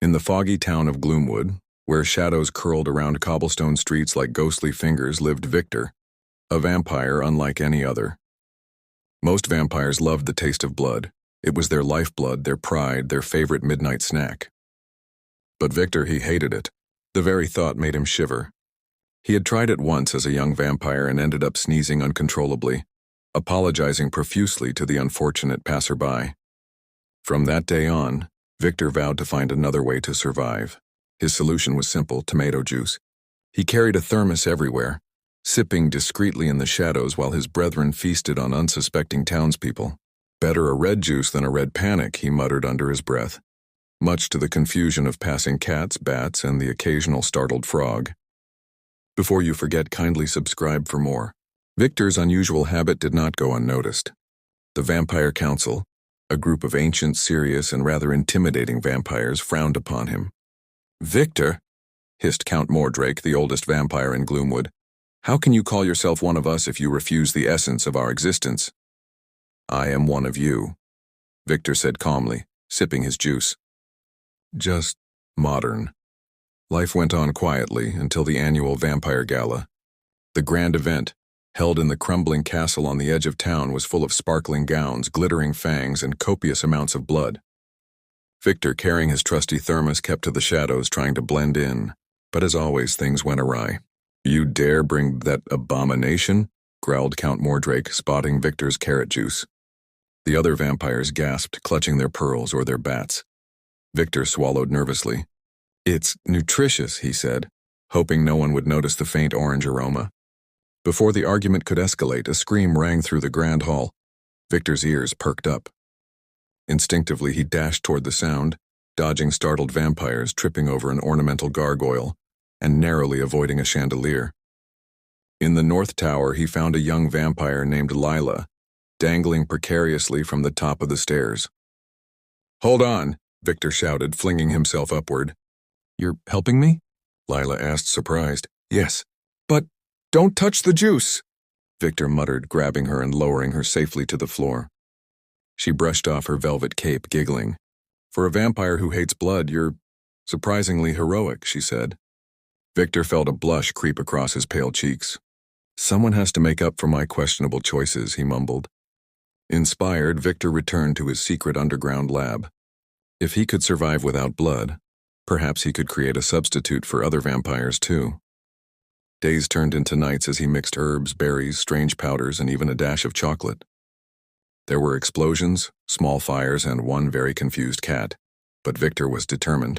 In the foggy town of Gloomwood, where shadows curled around cobblestone streets like ghostly fingers, lived Victor, a vampire unlike any other. Most vampires loved the taste of blood. It was their lifeblood, their pride, their favorite midnight snack. But Victor, he hated it. The very thought made him shiver. He had tried it once as a young vampire and ended up sneezing uncontrollably, apologizing profusely to the unfortunate passerby. From that day on, Victor vowed to find another way to survive. His solution was simple: tomato juice. He carried a thermos everywhere, sipping discreetly in the shadows while his brethren feasted on unsuspecting townspeople. Better a red juice than a red panic, he muttered under his breath, much to the confusion of passing cats, bats, and the occasional startled frog. Before you forget, kindly subscribe for more. Victor's unusual habit did not go unnoticed. The Vampire Council, a group of ancient, serious, and rather intimidating vampires, frowned upon him. "Victor," hissed Count Mordrake, the oldest vampire in Gloomwood, "how can you call yourself one of us if you refuse the essence of our existence?" "I am one of you," Victor said calmly, sipping his juice. "Just modern." Life went on quietly until the annual Vampire Gala. The grand event, held in the crumbling castle on the edge of town, was full of sparkling gowns, glittering fangs, and copious amounts of blood. Victor, carrying his trusty thermos, kept to the shadows, trying to blend in, but as always, things went awry. "You dare bring that abomination?" growled Count Mordrake, spotting Victor's carrot juice. The other vampires gasped, clutching their pearls or their bats. Victor swallowed nervously. "It's nutritious," he said, hoping no one would notice the faint orange aroma. Before the argument could escalate, a scream rang through the grand hall. Victor's ears perked up. Instinctively, he dashed toward the sound, dodging startled vampires, tripping over an ornamental gargoyle, and narrowly avoiding a chandelier. In the north tower, he found a young vampire named Lila, dangling precariously from the top of the stairs. "Hold on," Victor shouted, flinging himself upward. "You're helping me?" Lila asked, surprised. "Yes, but don't touch the juice," Victor muttered, grabbing her and lowering her safely to the floor. She brushed off her velvet cape, giggling. "For a vampire who hates blood, you're surprisingly heroic," she said. Victor felt a blush creep across his pale cheeks. "Someone has to make up for my questionable choices," he mumbled. Inspired, Victor returned to his secret underground lab. If he could survive without blood, perhaps he could create a substitute for other vampires too. Days turned into nights as he mixed herbs, berries, strange powders, and even a dash of chocolate. There were explosions, small fires, and one very confused cat, but Victor was determined.